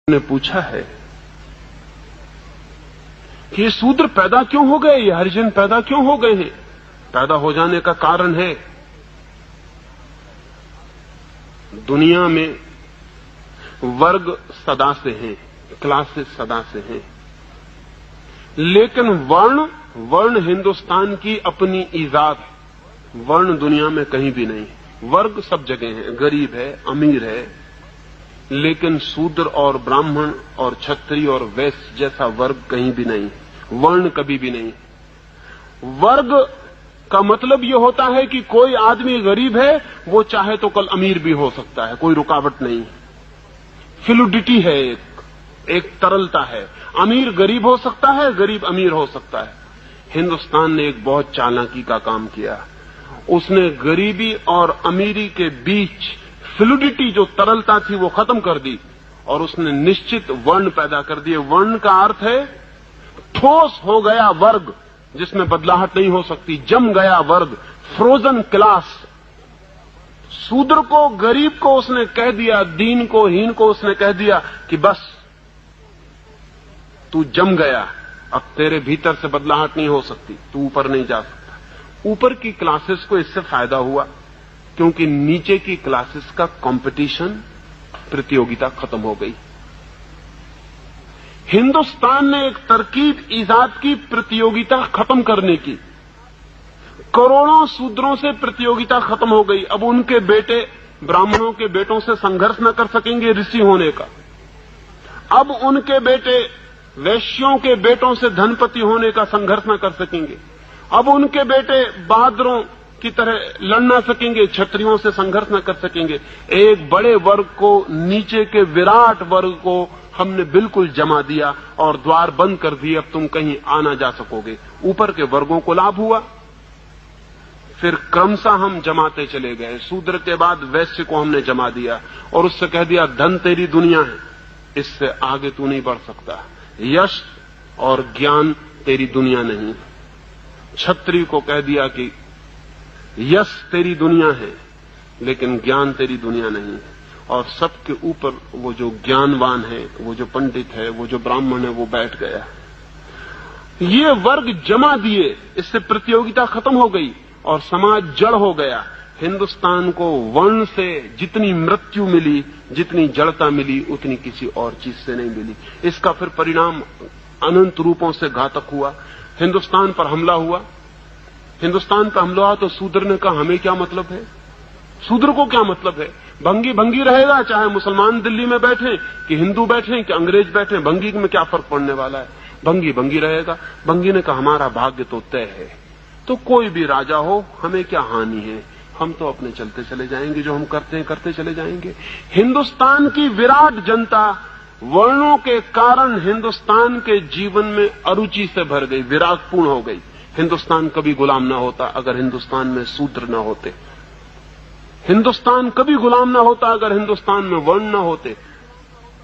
ने पूछा है कि ये शूद्र पैदा क्यों हो गए, ये हरिजन पैदा क्यों हो गए हैं। पैदा हो जाने का कारण है दुनिया में वर्ग सदा से हैं, क्लासेस सदा से हैं, लेकिन वर्ण हिंदुस्तान की अपनी ईजाद है। वर्ण दुनिया में कहीं भी नहीं। वर्ग सब जगह है, गरीब है, अमीर है, लेकिन शूद्र और ब्राह्मण और क्षत्रिय और वैश्य जैसा वर्ग कहीं भी नहीं, वर्ण कभी भी नहीं। वर्ग का मतलब यह होता है कि कोई आदमी गरीब है, वो चाहे तो कल अमीर भी हो सकता है, कोई रुकावट नहीं। फ्लूइडिटी है, एक तरलता है। अमीर गरीब हो सकता है, गरीब अमीर हो सकता है। हिंदुस्तान ने एक बहुत चालाकी का काम किया। उसने गरीबी और अमीरी के बीच फ्लूइडिटी, जो तरलता थी, वो खत्म कर दी और उसने निश्चित वर्ण पैदा कर दिए। वर्ण का अर्थ है ठोस हो गया वर्ग जिसमें बदलाहट नहीं हो सकती, जम गया वर्ग, फ्रोजन क्लास। शूद्र को, गरीब को उसने कह दिया, दीन को, हीन को उसने कह दिया कि बस तू जम गया, अब तेरे भीतर से बदलाहट नहीं हो सकती, तू ऊपर नहीं जा सकता। ऊपर की क्लासेस को इससे फायदा हुआ क्योंकि नीचे की क्लासेस का कंपटीशन, प्रतियोगिता खत्म हो गई। हिंदुस्तान ने एक तरकीब ईजाद की प्रतियोगिता खत्म करने की। करोड़ों शूद्रों से प्रतियोगिता खत्म हो गई। अब उनके बेटे ब्राह्मणों के बेटों से संघर्ष न कर सकेंगे ऋषि होने का। अब उनके बेटे वैश्यों के बेटों से धनपति होने का संघर्ष न कर सकेंगे। अब उनके बेटे बहादुरों की तरह लड़ ना सकेंगे, क्षत्रियों से संघर्ष न कर सकेंगे। एक बड़े वर्ग को, नीचे के विराट वर्ग को हमने बिल्कुल जमा दिया और द्वार बंद कर दिए। अब तुम कहीं आ ना जा सकोगे। ऊपर के वर्गों को लाभ हुआ। फिर क्रमशः हम जमाते चले गए। शूद्र के बाद वैश्य को हमने जमा दिया और उससे कह दिया धन तेरी दुनिया है, इससे आगे तू नहीं बढ़ सकता। यश और ज्ञान तेरी दुनिया नहीं। क्षत्रिय को कह दिया कि यश तेरी दुनिया है, लेकिन ज्ञान तेरी दुनिया नहीं है। और सबके ऊपर वो जो ज्ञानवान है, वो जो पंडित है, वो जो ब्राह्मण है, वो बैठ गया। ये वर्ग जमा दिए, इससे प्रतियोगिता खत्म हो गई और समाज जड़ हो गया। हिंदुस्तान को वर्ण से जितनी मृत्यु मिली, जितनी जड़ता मिली, उतनी किसी और चीज से नहीं मिली। इसका फिर परिणाम अनंत रूपों से घातक हुआ। हिंदुस्तान पर हमला हुआ। हिंदुस्तान पर हमला हुआ तो शूद्र ने कहा हमें क्या मतलब है, शूद्र को क्या मतलब है। भंगी भंगी रहेगा, चाहे मुसलमान दिल्ली में बैठे कि हिंदू बैठे कि अंग्रेज बैठे, भंगी में क्या फर्क पड़ने वाला है। भंगी भंगी रहेगा। भंगी ने कहा हमारा भाग्य तो तय है, तो कोई भी राजा हो हमें क्या हानि है, हम तो अपने चलते चले जाएंगे, जो हम करते हैं करते चले जाएंगे। हिंदुस्तान की विराट जनता वर्णों के कारण हिंदुस्तान के जीवन में अरुचि से भर गई, विरागपूर्ण हो गई। हिंदुस्तान कभी गुलाम ना होता अगर हिंदुस्तान में शूद्र ना होते। हिंदुस्तान कभी गुलाम ना होता अगर हिंदुस्तान में वर्ण ना होते।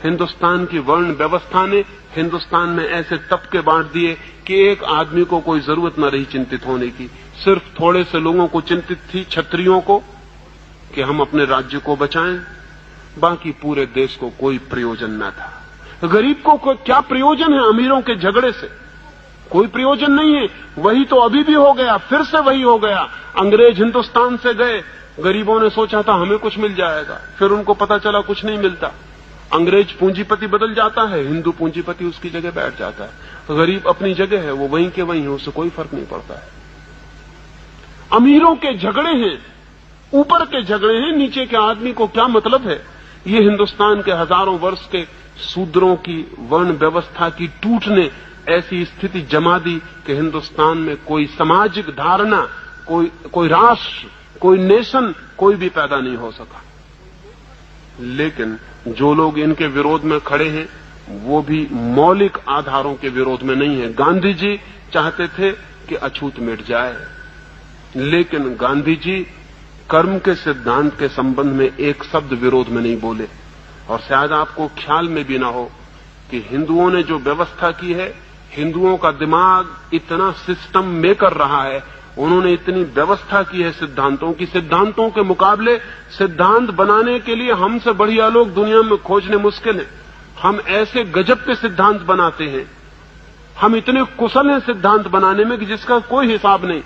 हिंदुस्तान की वर्ण व्यवस्था ने हिंदुस्तान में ऐसे तबके बांट दिए कि एक आदमी को कोई जरूरत न रही चिंतित होने की। सिर्फ थोड़े से लोगों को चिंतित थी, क्षत्रियों को, कि हम अपने राज्य को बचाएं, बाकी पूरे देश को कोई प्रयोजन न था। गरीब को क्या प्रयोजन है अमीरों के झगड़े से? कोई प्रयोजन नहीं है। वही तो अभी भी हो गया, फिर से वही हो गया। अंग्रेज हिंदुस्तान से गए, गरीबों ने सोचा था हमें कुछ मिल जाएगा, फिर उनको पता चला कुछ नहीं मिलता। अंग्रेज पूंजीपति बदल जाता है, हिंदू पूंजीपति उसकी जगह बैठ जाता है। गरीब अपनी जगह है, वो वहीं के वहीं है, उससे कोई फर्क नहीं पड़ता है। अमीरों के झगड़े हैं, ऊपर के झगड़े हैं, नीचे के आदमी को क्या मतलब है। ये हिंदुस्तान के हजारों वर्ष के शूद्रों की वर्ण व्यवस्था की टूट ने ऐसी स्थिति जमा दी कि हिंदुस्तान में कोई सामाजिक धारणा, कोई राष्ट्र, कोई नेशन, कोई भी पैदा नहीं हो सका। लेकिन जो लोग इनके विरोध में खड़े हैं वो भी मौलिक आधारों के विरोध में नहीं है। गांधी जी चाहते थे कि अछूत मिट जाए, लेकिन गांधी जी कर्म के सिद्धांत के संबंध में एक शब्द विरोध में नहीं बोले। और शायद आपको ख्याल में भी ना हो कि हिंदुओं ने जो व्यवस्था की है, हिंदुओं का दिमाग इतना सिस्टम मेकर रहा है, उन्होंने इतनी व्यवस्था की है सिद्धांतों की। सिद्धांतों के मुकाबले सिद्धांत बनाने के लिए हमसे बढ़िया लोग दुनिया में खोजने मुश्किल है। हम ऐसे गजब के सिद्धांत बनाते हैं, हम इतने कुशल हैं सिद्धांत बनाने में कि जिसका कोई हिसाब नहीं।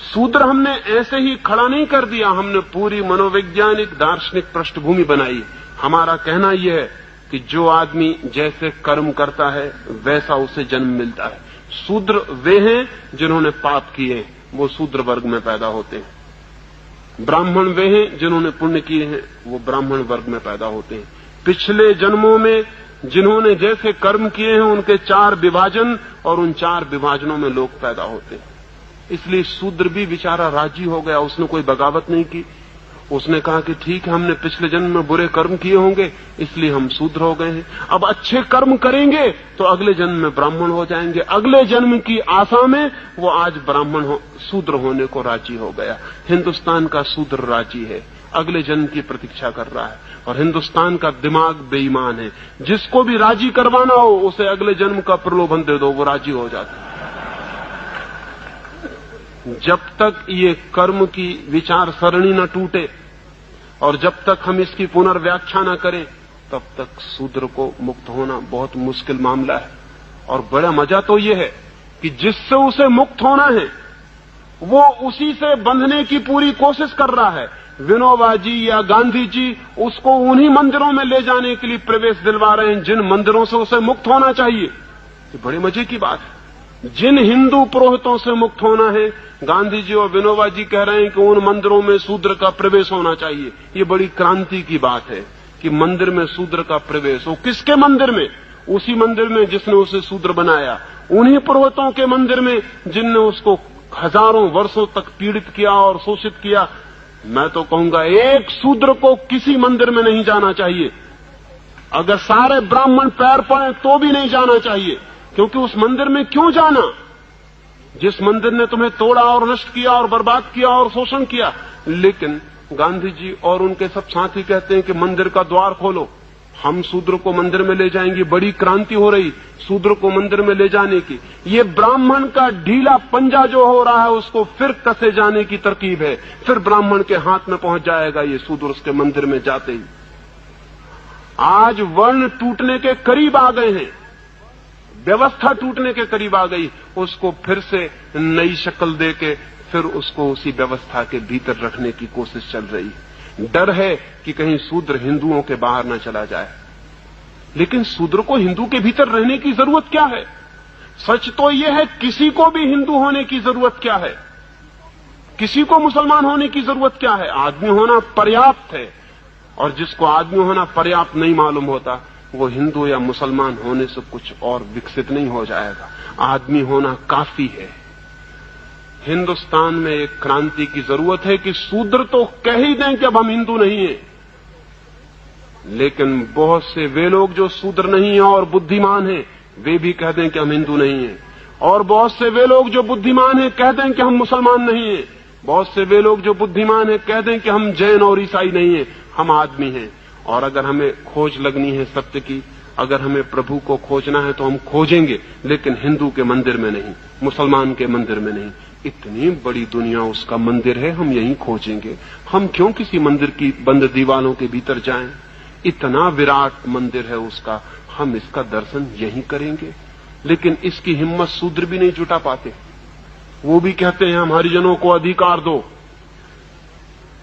शूद्र हमने ऐसे ही खड़ा नहीं कर दिया, हमने पूरी मनोवैज्ञानिक दार्शनिक पृष्ठभूमि बनाई। हमारा कहना यह है कि जो आदमी जैसे कर्म करता है वैसा उसे जन्म मिलता है। शूद्र वे हैं जिन्होंने पाप किए, वो शूद्र वर्ग में पैदा होते हैं। ब्राह्मण वे हैं जिन्होंने पुण्य किए हैं, वो ब्राह्मण वर्ग में पैदा होते हैं। पिछले जन्मों में जिन्होंने जैसे कर्म किए हैं उनके 4 विभाजन, और उन 4 विभाजनों में लोग पैदा होते हैं। इसलिए शूद्र भी बेचारा राजी हो गया, उसने कोई बगावत नहीं की। उसने कहा कि ठीक है, हमने पिछले जन्म में बुरे कर्म किए होंगे इसलिए हम शूद्र हो गए हैं, अब अच्छे कर्म करेंगे तो अगले जन्म में ब्राह्मण हो जाएंगे। अगले जन्म की आशा में वो आज शूद्र होने को राजी हो गया। हिंदुस्तान का शूद्र राजी है, अगले जन्म की प्रतीक्षा कर रहा है। और हिंदुस्तान का दिमाग बेईमान है, जिसको भी राजी करवाना हो उसे अगले जन्म का प्रलोभन दे दो, वो राजी हो जाता है। जब तक ये कर्म की विचार सरणी न टूटे और जब तक हम इसकी पुनर्व्याख्या न करें, तब तक शूद्र को मुक्त होना बहुत मुश्किल मामला है। और बड़ा मजा तो ये है कि जिससे उसे मुक्त होना है वो उसी से बंधने की पूरी कोशिश कर रहा है। विनोबा जी या गांधी जी उसको उन्हीं मंदिरों में ले जाने के लिए प्रवेश दिलवा रहे हैं जिन मंदिरों से उसे मुक्त होना चाहिए। ये बड़े मजे की बात है। जिन हिंदू पुरोहितों से मुक्त होना है, गांधी जी और विनोबा जी कह रहे हैं कि उन मंदिरों में शूद्र का प्रवेश होना चाहिए। ये बड़ी क्रांति की बात है कि मंदिर में शूद्र का प्रवेश हो। किसके मंदिर में? उसी मंदिर में जिसने उसे शूद्र बनाया, उन्हीं पुरोहितों के मंदिर में जिनने उसको हजारों वर्षों तक पीड़ित किया और शोषित किया। मैं तो कहूंगा एक शूद्र को किसी मंदिर में नहीं जाना चाहिए। अगर सारे ब्राह्मण पैर पड़े तो भी नहीं जाना चाहिए, क्योंकि उस मंदिर में क्यों जाना जिस मंदिर ने तुम्हें तोड़ा और नष्ट किया और बर्बाद किया और शोषण किया। लेकिन गांधी जी और उनके सब साथी कहते हैं कि मंदिर का द्वार खोलो, हम शूद्र को मंदिर में ले जाएंगे। बड़ी क्रांति हो रही शूद्र को मंदिर में ले जाने की। ये ब्राह्मण का ढीला पंजा जो हो रहा है उसको फिर कसे जाने की तरकीब है। फिर ब्राह्मण के हाथ में पहुंच जाएगा ये शूद्र उसके मंदिर में जाते ही। आज वर्ण टूटने के करीब आ गए हैं, व्यवस्था टूटने के करीब आ गई। उसको फिर से नई शक्ल देके फिर उसको उसी व्यवस्था के भीतर रखने की कोशिश चल रही है। डर है कि कहीं शूद्र हिंदुओं के बाहर न चला जाए। लेकिन शूद्र को हिंदू के भीतर रहने की जरूरत क्या है? सच तो यह है किसी को भी हिंदू होने की जरूरत क्या है, किसी को मुसलमान होने की जरूरत क्या है? आदमी होना पर्याप्त है। और जिसको आदमी होना पर्याप्त नहीं मालूम होता वो हिंदू या मुसलमान होने से कुछ और विकसित नहीं हो जाएगा। आदमी होना काफी है। हिंदुस्तान में एक क्रांति की जरूरत है कि शूद्र तो कह ही दें कि अब हम हिंदू नहीं हैं, लेकिन बहुत से वे लोग जो शूद्र नहीं हैं और बुद्धिमान हैं वे भी कह दें कि हम हिंदू नहीं हैं। और बहुत से वे लोग जो बुद्धिमान हैं कह दें कि हम मुसलमान नहीं हैं। बहुत से वे लोग जो बुद्धिमान हैं कह दें कि हम जैन और ईसाई नहीं हैं, हम आदमी हैं। और अगर हमें खोज लगनी है सत्य की, अगर हमें प्रभु को खोजना है तो हम खोजेंगे, लेकिन हिंदू के मंदिर में नहीं, मुसलमान के मंदिर में नहीं। इतनी बड़ी दुनिया उसका मंदिर है, हम यहीं खोजेंगे। हम क्यों किसी मंदिर की बंद दीवारों के भीतर जाएं? इतना विराट मंदिर है उसका, हम इसका दर्शन यहीं करेंगे। लेकिन इसकी हिम्मत शूद्र भी नहीं जुटा पाते। वो भी कहते हैं हम हरिजनों को अधिकार दो,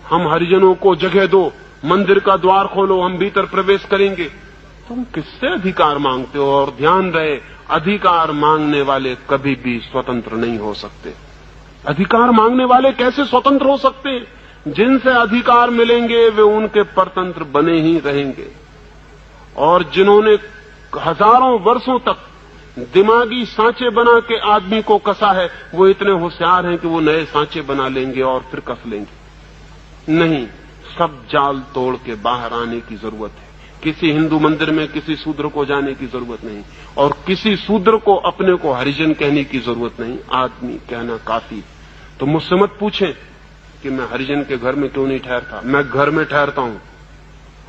हम हरिजनों को जगह दो, मंदिर का द्वार खोलो, हम भीतर प्रवेश करेंगे। तुम किससे अधिकार मांगते हो? और ध्यान रहे, अधिकार मांगने वाले कभी भी स्वतंत्र नहीं हो सकते। अधिकार मांगने वाले कैसे स्वतंत्र हो सकते हैं? जिनसे अधिकार मिलेंगे वे उनके परतंत्र बने ही रहेंगे। और जिन्होंने हजारों वर्षों तक दिमागी सांचे बना के आदमी को कसा है, वो इतने होशियार हैं कि वो नए सांचे बना लेंगे और फिर कस लेंगे। नहीं, सब जाल तोड़ के बाहर आने की जरूरत है। किसी हिंदू मंदिर में किसी शूद्र को जाने की जरूरत नहीं, और किसी शूद्र को अपने को हरिजन कहने की जरूरत नहीं। आदमी कहना काफी। तो मुझसे मत पूछें कि मैं हरिजन के घर में क्यों नहीं ठहरता। मैं घर में ठहरता हूं,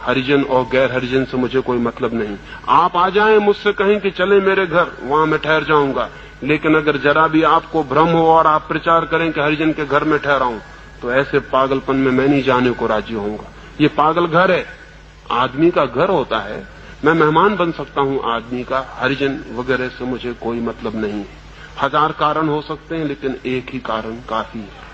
हरिजन और गैर हरिजन से मुझे कोई मतलब नहीं। आप आ जाएं, मुझसे कहें कि चलें मेरे घर, वहां मैं ठहर जाऊंगा। लेकिन अगर जरा भी आपको भ्रम हो और आप प्रचार करें कि हरिजन के घर में ठहरा हूं, तो ऐसे पागलपन में मैं नहीं जाने को राजी होऊंगा। ये पागल घर है। आदमी का घर होता है मैं मेहमान बन सकता हूं आदमी का, हरिजन वगैरह से मुझे कोई मतलब नहीं है। 1000 कारण हो सकते हैं, लेकिन एक ही कारण काफी है।